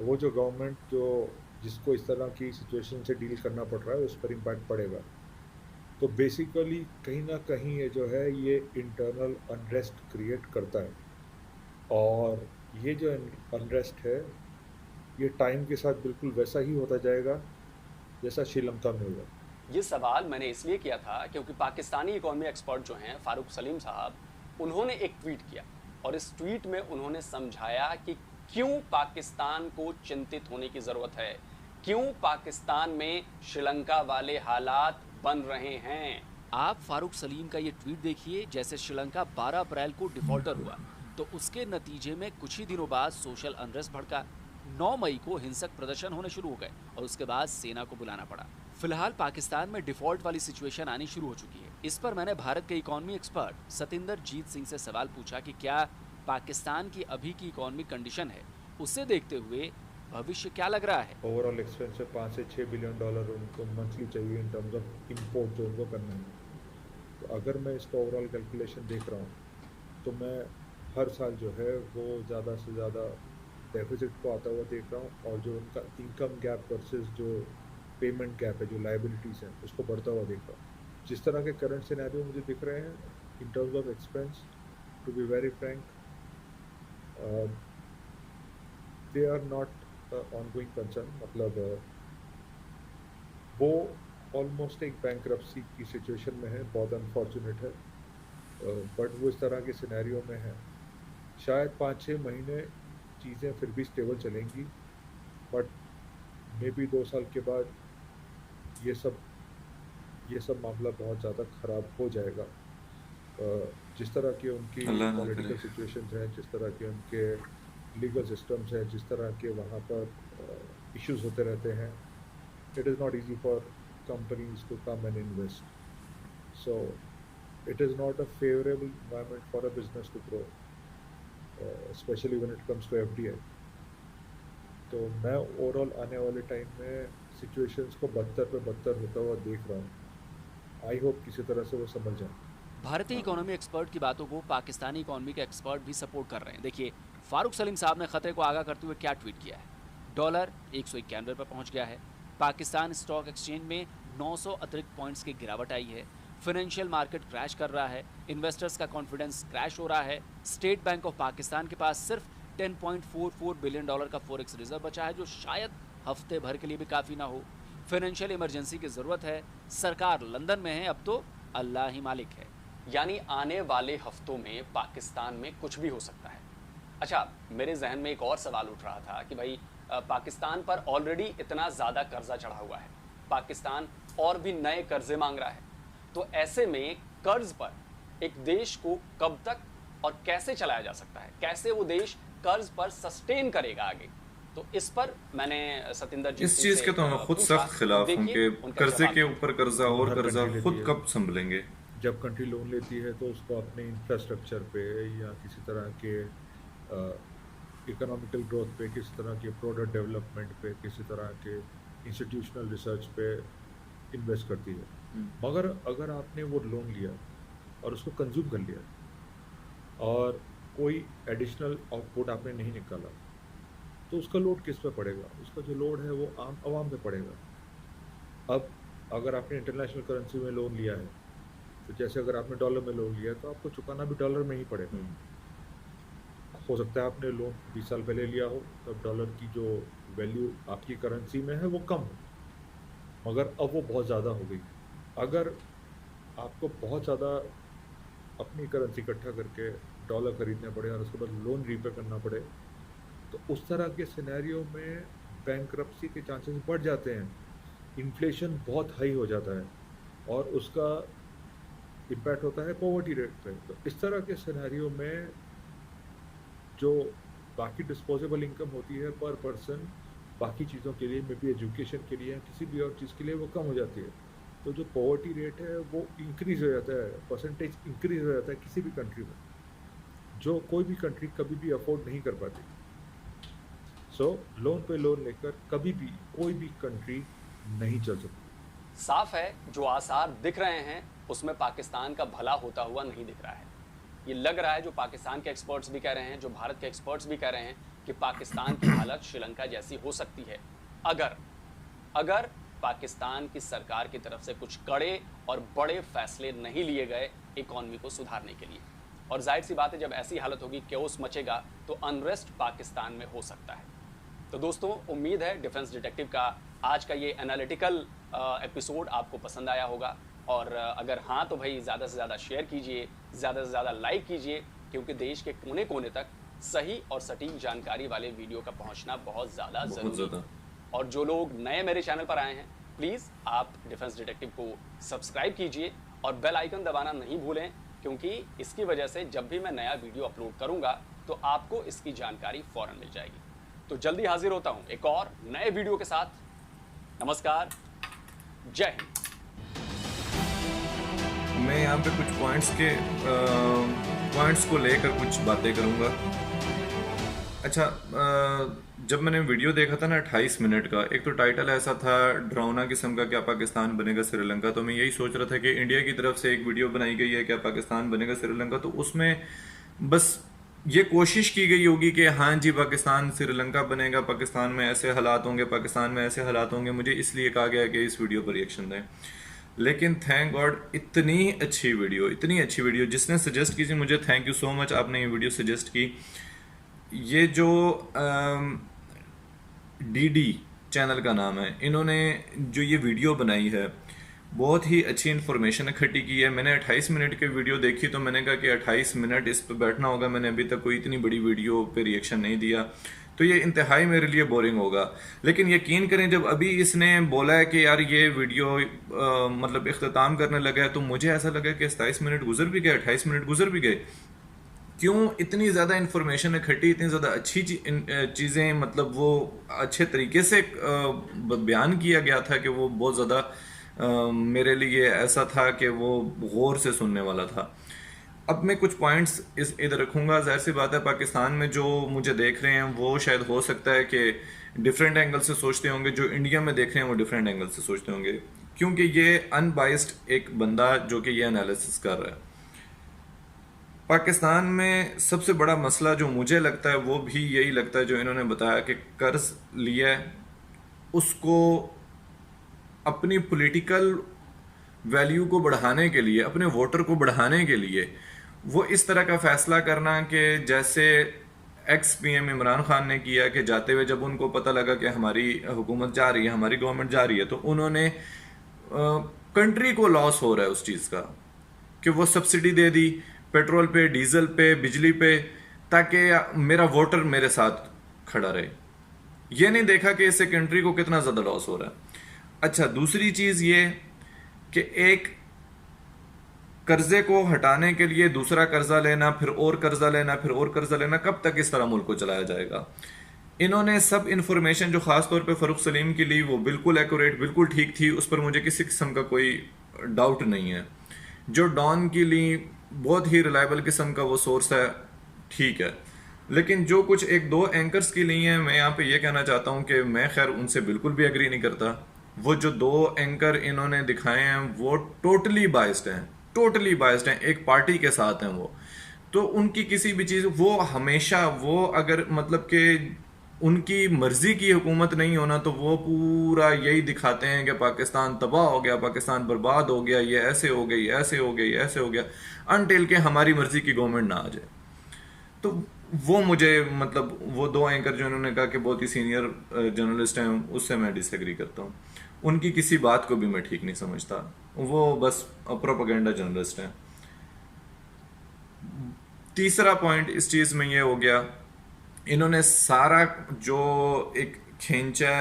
वो जो गवर्नमेंट जो जिसको इस तरह की सिचुएशन से डील करना पड़ रहा है उस पर इम्पैक्ट पड़ेगा। तो बेसिकली कहीं ना कहीं ये जो है ये इंटरनल अनरेस्ट क्रिएट करता है, और ये जो अनरेस्ट है ये टाइम के साथ बिल्कुल वैसा ही होता जाएगा जैसा श्रीलंका में हुआ। ये सवाल मैंने इसलिए किया था क्योंकि पाकिस्तानी इकोनॉमी एक्सपर्ट जो हैं फारूक सलीम साहब, उन्होंने एक ट्वीट किया और इस ट्वीट में उन्होंने समझाया कि क्यों पाकिस्तान को चिंतित होने की ज़रूरत है, क्यों पाकिस्तान में श्रीलंका वाले हालात बन रहे हैं। आप फारूक सलीम का ये ट्वीट देखिए। जैसे श्रीलंका 12 अप्रैल को डिफॉल्टर हुआ तो उसके नतीजे में कुछ ही दिनों बाद सोशल अनरेस्ट भड़का। 9 मई को हिंसक प्रदर्शन होने शुरू हो गए और उसके बाद सेना को बुलाना पड़ा। फिलहाल पाकिस्तान में डिफॉल्ट वाली सिचुएशन आनी शुरू हो चुकी है। इस पर मैंने भारत के इकोनॉमी एक्सपर्ट सतिंदर जीत सिंह से सवाल पूछा कि क्या पाकिस्तान की अभी की इकोनॉमिक कंडीशन है, उसे देखते हुए भविष्य क्या लग रहा है? ओवरऑल एक्सपेंस है $5 से $6 बिलियन उनको मंथली चाहिए इन टर्म्स ऑफ इंपोर्ट जो उनको करना है। तो अगर मैं इसका ओवरऑल कैलकुलेशन देख रहा हूँ तो मैं हर साल जो है वो ज़्यादा से ज़्यादा डेफिसिट को आता हुआ देख रहा हूँ, और जो उनका इनकम गैप वर्सेस जो पेमेंट गैप है, जो लाइबिलिटीज़ हैं, उसको बढ़ता हुआ देख रहा हूँ। जिस तरह के करंट सिनेरियो मुझे दिख रहे हैं in terms of expense, to be very frank, they are not ongoing concern. मतलब वो ऑलमोस्ट एक बैंकरप्सी की सिचुएशन में है, बहुत अनफॉर्चुनेट है, बट वो इस तरह के सिनेरियो में है। शायद 5-6 महीने चीज़ें फिर भी स्टेबल चलेंगी, बट मे बी 2 साल के बाद ये सब मामला बहुत ज़्यादा ख़राब हो जाएगा। जिस तरह की उनकी पॉलिटिकल सिचुएशंस हैं, जिस तरह के उनके लीगल सिस्टम्स हैं, जिस तरह के वहाँ पर इश्यूज होते रहते हैं, it is not easy for companies to come and invest. So it is not a favourable environment for a business to grow, specially when it comes to FDI। तो मैं ओवरऑल आने वाले टाइम में situations को बदतर पे बदतर होता हुआ देख रहा हूँ। आई होप किसी तरह से वो समझ जाए। भारतीय इकोनॉमी एक्सपर्ट की बातों को पाकिस्तानी इकोनॉमी के एक्सपर्ट भी सपोर्ट कर रहे हैं। देखिए फारूक सलीम साहब ने खतरे को आगाह करते हुए क्या ट्वीट किया है। डॉलर 191 पर पहुंच गया है। पाकिस्तान स्टॉक एक्सचेंज में 900 अतिरिक्त पॉइंट्स की गिरावट आई है। फाइनेंशियल मार्केट क्रैश कर रहा है। इन्वेस्टर्स का कॉन्फिडेंस क्रैश हो रहा है। स्टेट बैंक ऑफ पाकिस्तान के पास सिर्फ $10.44 बिलियन का फॉरेक्स रिजर्व बचा है, जो शायद हफ्ते भर के लिए भी काफ़ी ना हो। फाइनेंशियल इमरजेंसी की ज़रूरत है। सरकार लंदन में है, अब तो अल्लाह ही मालिक है। यानी आने वाले हफ्तों में पाकिस्तान में कुछ भी हो सकता है। अच्छा, मेरे जहन में एक और सवाल उठ रहा था कि भाई पाकिस्तान पर ऑलरेडी इतना ज़्यादा कर्जा चढ़ा हुआ है, पाकिस्तान और भी नए कर्जे मांग रहा है, तो ऐसे में कर्ज पर एक देश को कब तक और कैसे चलाया जा सकता है? कैसे वो देश कर्ज पर सस्टेन करेगा आगे? तो इस पर मैंने सतिंदर जी इस चीज के तो मैं खुद सख्त खिलाफ हूँ कि कर्जे के ऊपर कर्जा और कर्जा खुद कब संभलेंगे। जब कंट्री लोन लेती है तो उसको अपने इंफ्रास्ट्रक्चर पे या किसी तरह के इकोनॉमिकल ग्रोथ पे, किसी तरह के प्रोडक्ट डेवलपमेंट पे, किसी तरह के इंस्टीट्यूशनल रिसर्च पे इन्वेस्ट करती है। मगर अगर आपने वो लोन लिया और उसको कंज्यूम कर लिया और कोई एडिशनल आउटपुट आपने नहीं निकाला, तो उसका लोड किस पे पड़ेगा? उसका जो लोड है वो आम आवाम पे पड़ेगा। अब अगर आपने इंटरनेशनल करेंसी में लोन लिया है, तो जैसे अगर आपने डॉलर में लोन लिया है तो आपको चुकाना भी डॉलर में ही पड़ेगा। हो सकता है आपने लोन 20 साल पहले लिया हो, तब डॉलर की जो वैल्यू आपकी करेंसी में है वो कम हो, मगर अब वो बहुत ज़्यादा हो गई। अगर आपको बहुत ज़्यादा अपनी करेंसी इकट्ठा करके डॉलर खरीदने पड़े और उसके बाद लोन रीपे करना पड़े, तो उस तरह के सिनेरियो में बैंकरप्सी के चांसेस बढ़ जाते हैं। इन्फ्लेशन बहुत हाई हो जाता है और उसका इम्पैक्ट होता है पॉवर्टी रेट पे। तो इस तरह के सिनेरियो में जो बाकी डिस्पोजेबल इनकम होती है पर पर्सन बाकी चीज़ों के लिए, मे बी एजुकेशन के लिए, किसी भी और चीज़ के लिए, वो कम हो जाती है। तो जो पॉवर्टी रेट है वो इंक्रीज हो जाता है, परसेंटेज इंक्रीज हो जाता है किसी भी कंट्री में, जो कोई भी कंट्री कभी भी अफोर्ड नहीं कर पाती। सो लोन पे लोन लेकर कभी भी कोई भी कंट्री नहीं चल सकती। साफ है, जो आसार दिख रहे हैं उसमें पाकिस्तान का भला होता हुआ नहीं दिख रहा है। ये लग रहा है, जो पाकिस्तान के एक्सपर्ट्स भी कह रहे हैं, जो भारत के एक्सपर्ट्स भी कह रहे हैं, कि पाकिस्तान की हालत श्रीलंका जैसी हो सकती है अगर पाकिस्तान की सरकार की तरफ से कुछ कड़े और बड़े फैसले नहीं लिए गए इकॉनमी को सुधारने के लिए। और जाहिर सी बात है, जब ऐसी हालत होगी, कैओस मचेगा, तो अनरेस्ट पाकिस्तान में हो सकता है। तो दोस्तों, उम्मीद है डिफेंस डिटेक्टिव का आज का ये एनालिटिकल एपिसोड आपको पसंद आया होगा, और अगर हाँ तो भाई ज़्यादा से ज़्यादा शेयर कीजिए, ज़्यादा से ज़्यादा लाइक कीजिए, क्योंकि देश के कोने कोने तक सही और सटीक जानकारी वाले वीडियो का पहुंचना बहुत ज़्यादा ज़रूरी है। और जो लोग नए मेरे चैनल पर आए हैं, प्लीज़ आप डिफेंस डिटेक्टिव को सब्सक्राइब कीजिए और बेल आइकन दबाना नहीं भूलें, क्योंकि इसकी वजह से जब भी मैं नया वीडियो अपलोड करूँगा तो आपको इसकी जानकारी फ़ौरन मिल जाएगी। तो जल्दी हाजिर होता हूँ एक और नए वीडियो के साथ। नमस्कार, जय हिंद। मैं यहाँ पे कुछ पॉइंट्स को लेकर कुछ बातें करूँगा। अच्छा, जब मैंने वीडियो देखा था ना 28 मिनट का, एक तो टाइटल ऐसा था डरावना किस्म का, क्या पाकिस्तान बनेगा श्रीलंका। तो मैं यही सोच रहा था कि इंडिया की तरफ से एक वीडियो बनाई गई है क्या पाकिस्तान बनेगा श्रीलंका, तो उसमें बस ये कोशिश की गई होगी कि हाँ जी पाकिस्तान श्रीलंका बनेगा, पाकिस्तान में ऐसे हालात होंगे, पाकिस्तान में ऐसे हालात होंगे, मुझे इसलिए कहा गया कि इस वीडियो पर रिएक्शन दें। लेकिन थैंक गॉड इतनी अच्छी वीडियो जिसने सजेस्ट की थी, मुझे थैंक यू सो मच, आपने ये वीडियो सजेस्ट की। ये जो डीडी चैनल का नाम है, इन्होंने जो ये वीडियो बनाई है बहुत ही अच्छी इन्फॉर्मेशन इकट्ठी की है। मैंने 28 मिनट की वीडियो देखी तो मैंने कहा कि 28 मिनट इस पर बैठना होगा, मैंने अभी तक कोई इतनी बड़ी वीडियो पे रिएक्शन नहीं दिया, तो ये इंतहाई मेरे लिए बोरिंग होगा। लेकिन यकीन करें जब अभी इसने बोला है कि यार ये वीडियो मतलब इख्तिताम करने लगा है, तो मुझे ऐसा लगा कि 27 मिनट गुजर भी गए, 28 मिनट गुजर भी गए। क्यों इतनी ज़्यादा इन्फॉर्मेशन इकट्ठी, इतनी ज़्यादा अच्छी चीज़ें, मतलब वो अच्छे तरीके से बयान किया गया था कि वो बहुत ज़्यादा मेरे लिए ऐसा था कि वो गौर से सुनने वाला था। अब मैं कुछ पॉइंट्स इधर रखूँगा। ज़ाहिर सी बात है पाकिस्तान में जो मुझे देख रहे हैं वो शायद हो सकता है कि डिफरेंट एंगल से सोचते होंगे, जो इंडिया में देख रहे हैं वो डिफरेंट एंगल से सोचते होंगे, क्योंकि ये अनबाइस्ड एक बंदा जो कि ये एनालिसिस कर रहा है। पाकिस्तान में सबसे बड़ा मसला जो मुझे लगता है वो भी यही लगता है जो इन्होंने बताया कि कर्ज लिया है, उसको अपनी पॉलिटिकल वैल्यू को बढ़ाने के लिए, अपने वोटर को बढ़ाने के लिए वो इस तरह का फैसला करना कि जैसे एक्स पीएम इमरान खान ने किया कि जाते हुए जब उनको पता लगा कि हमारी हुकूमत जा रही है, हमारी गवर्नमेंट जा रही है, तो उन्होंने कंट्री को लॉस हो रहा है उस चीज़ का कि वो सब्सिडी दे दी पेट्रोल पे, डीजल पे, बिजली पे, ताकि मेरा वोटर मेरे साथ खड़ा रहे। ये नहीं देखा कि इससे कंट्री को कितना ज़्यादा लॉस हो रहा है। अच्छा, दूसरी चीज़ ये कि एक कर्जे को हटाने के लिए दूसरा कर्जा लेना, फिर और कर्जा लेना, फिर और कर्जा लेना, कब तक इस तरह मुल्क को चलाया जाएगा। इन्होंने सब इंफॉर्मेशन जो खास तौर पे फरूख सलीम की ली वो बिल्कुल एक्यूरेट, बिल्कुल ठीक थी, उस पर मुझे किसी किस्म का कोई डाउट नहीं है। जो डॉन की ली बहुत ही रिलायबल किस्म का वो सोर्स है, ठीक है। लेकिन जो कुछ एक दो एंकर्स की ली हैं, मैं यहाँ पे ये कहना चाहता हूँ कि मैं खैर उनसे बिल्कुल भी एग्री नहीं करता। वो जो दो एंकर इन्होंने दिखाए हैं वो टोटली बाइस्ड हैं, टोटली बाइस्ड हैं, एक पार्टी के साथ हैं वो। तो उनकी किसी भी चीज़, वो हमेशा वो अगर मतलब कि उनकी मर्जी की हुकूमत नहीं होना तो वो पूरा यही दिखाते हैं कि पाकिस्तान तबाह हो गया, पाकिस्तान बर्बाद हो गया, ये ऐसे हो गई, ऐसे हो गई, ऐसे हो गया, अनटिल के हमारी मर्जी की गवर्नमेंट ना आ जाए। तो वो मुझे मतलब वो दो एंकर जो इन्होंने कहा कि बहुत ही सीनियर जर्नलिस्ट हैं, उससे मैं डिसएग्री करता हूँ। उनकी किसी बात को भी मैं ठीक नहीं समझता, वो बस प्रोपेगेंडा जर्नलिस्ट हैं। तीसरा पॉइंट इस चीज़ में ये हो गया, इन्होंने सारा जो एक खींचा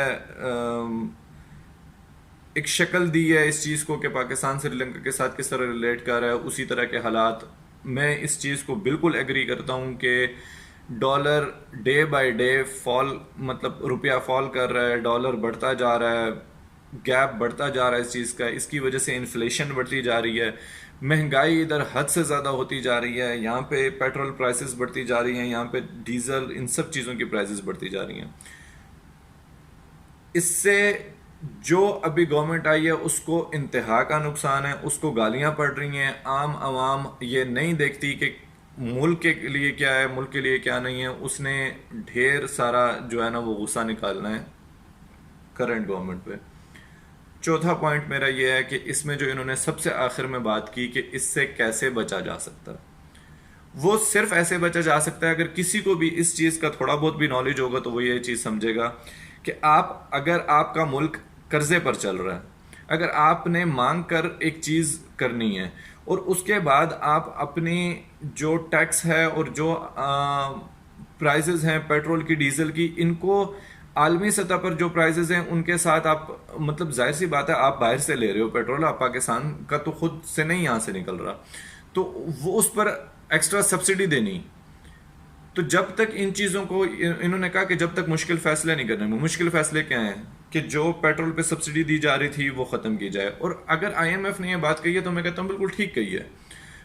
एक शक्ल दी है इस चीज़ को कि पाकिस्तान श्रीलंका के साथ किस तरह रिलेट कर रहा है, उसी तरह के हालात। मैं इस चीज़ को बिल्कुल एग्री करता हूँ कि dollar day by day fall, मतलब रुपया फॉल कर रहा है, डॉलर बढ़ता जा रहा है, गैप बढ़ता जा रहा है इस चीज़ का। इसकी वजह से इन्फ्लेशन बढ़ती जा रही है, महंगाई इधर हद से ज़्यादा होती जा रही है, यहाँ पे पेट्रोल प्राइसेस बढ़ती जा रही हैं, यहाँ पे डीजल, इन सब चीज़ों की प्राइसेस बढ़ती जा रही हैं। इससे जो अभी गवर्नमेंट आई है उसको इंतहा का नुकसान है, उसको गालियाँ पड़ रही हैं। आम आवाम ये नहीं देखती कि मुल्क के लिए क्या है, मुल्क के लिए क्या नहीं है। उसने ढेर सारा जो है ना वो गुस्सा निकालना है करंट गवर्नमेंट पे। चौथा पॉइंट मेरा ये है कि इसमें जो इन्होंने सबसे आखिर में बात की कि इससे कैसे बचा जा सकता है, वो सिर्फ ऐसे बचा जा सकता है अगर किसी को भी इस चीज़ का थोड़ा बहुत भी नॉलेज होगा तो वो ये चीज़ समझेगा कि आप, अगर आपका मुल्क कर्जे पर चल रहा है, अगर आपने मांग कर एक चीज़ करनी है और उसके बाद आप अपनी जो टैक्स है और जो प्राइसेस हैं पेट्रोल की, डीजल की, इनको आलमी सतह पर जो प्राइसेस हैं उनके साथ आप, मतलब जाहिर सी बात है आप बाहर से ले रहे हो पेट्रोल, आप पाकिस्तान का तो खुद से नहीं यहाँ से निकल रहा, तो वो उस पर एक्स्ट्रा सब्सिडी देनी। तो जब तक इन चीज़ों को, इन्होंने कहा कि जब तक मुश्किल फैसले नहीं करने, मुश्किल फैसले क्या हैं कि जो पेट्रोल पे सब्सिडी दी जा रही थी वो ख़त्म की जाए। और अगर IMF ने ये बात कही है तो मैं कहता हूँ बिल्कुल ठीक कही है।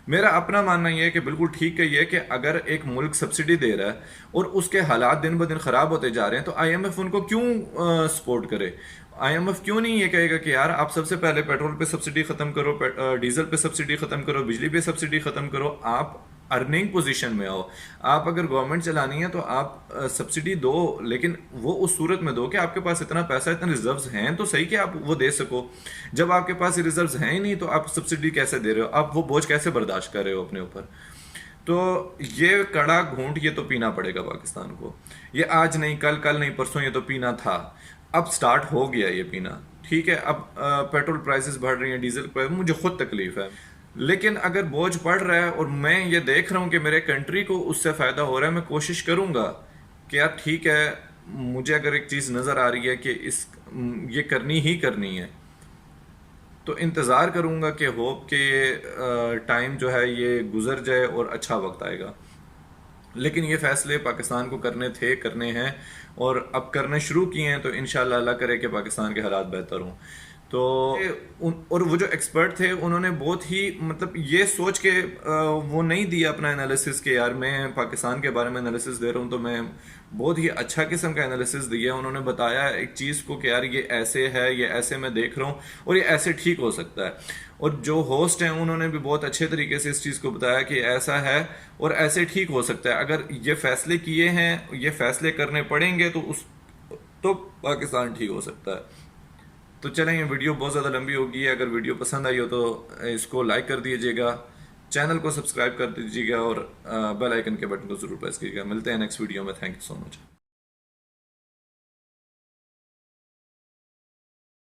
मेरा अपना मानना यह है कि बिल्कुल ठीक है ये कि अगर एक मुल्क सब्सिडी दे रहा है और उसके हालात दिन ब दिन खराब होते जा रहे हैं तो आईएमएफ उनको क्यों सपोर्ट करे। आईएमएफ क्यों नहीं ये कहेगा कि यार आप सबसे पहले पेट्रोल पे सब्सिडी खत्म करो, डीजल पे सब्सिडी खत्म करो, बिजली पे सब्सिडी खत्म करो, आप अर्निंग पोजीशन में आओ। आप अगर गवर्नमेंट चलानी है तो आप सब्सिडी दो, लेकिन वो उस सूरत में दो कि आपके पास इतना पैसा, इतने रिजर्व्स हैं तो सही कि आप वो दे सको। जब आपके पास रिजर्व्स हैं ही नहीं तो आप सब्सिडी कैसे दे रहे हो, आप वो बोझ कैसे बर्दाश्त कर रहे हो अपने ऊपर। तो ये कड़ा घूंट ये तो पीना पड़ेगा पाकिस्तान को। ये आज नहीं, कल, कल नहीं, परसों ये तो पीना था, अब स्टार्ट हो गया ये पीना। ठीक है, अब पेट्रोल प्राइसेस बढ़ रही हैं, डीजल प्राइस, मुझे खुद तकलीफ है, लेकिन अगर बोझ पड़ रहा है और मैं ये देख रहा हूँ कि मेरे कंट्री को उससे फ़ायदा हो रहा है, मैं कोशिश करूँगा कि यार ठीक है, मुझे अगर एक चीज़ नज़र आ रही है कि ये करनी ही करनी है तो इंतज़ार करूँगा कि होप के टाइम जो है ये गुजर जाए और अच्छा वक्त आएगा। लेकिन ये फ़ैसले पाकिस्तान को करने थे, करने हैं और अब करने शुरू किए हैं, तो इंशाल्लाह अल्लाह करे कि पाकिस्तान के हालात बेहतर हों। तो और वो जो एक्सपर्ट थे उन्होंने बहुत ही मतलब ये सोच के वो नहीं दिया अपना एनालिसिस कि यार मैं पाकिस्तान के बारे में एनालिसिस दे रहा हूँ तो मैं बहुत ही अच्छा किस्म का एनालिसिस दिया। उन्होंने बताया एक चीज़ को कि यार ये ऐसे है, ये ऐसे मैं देख रहा हूँ और ये ऐसे ठीक हो सकता है। और जो होस्ट हैं उन्होंने भी बहुत अच्छे तरीके से इस चीज़ को बताया कि ऐसा है और ऐसे ठीक हो सकता है। अगर ये फैसले किए हैं, ये फैसले करने पड़ेंगे तो पाकिस्तान ठीक हो सकता है। तो चलें, ये वीडियो बहुत ज़्यादा लंबी होगी। अगर वीडियो पसंद आई हो तो इसको लाइक कर दीजिएगा, चैनल को सब्सक्राइब कर दीजिएगा और बेल आइकन के बटन को ज़रूर प्रेस कीजिएगा। मिलते हैं नेक्स्ट वीडियो में। Thank you so much.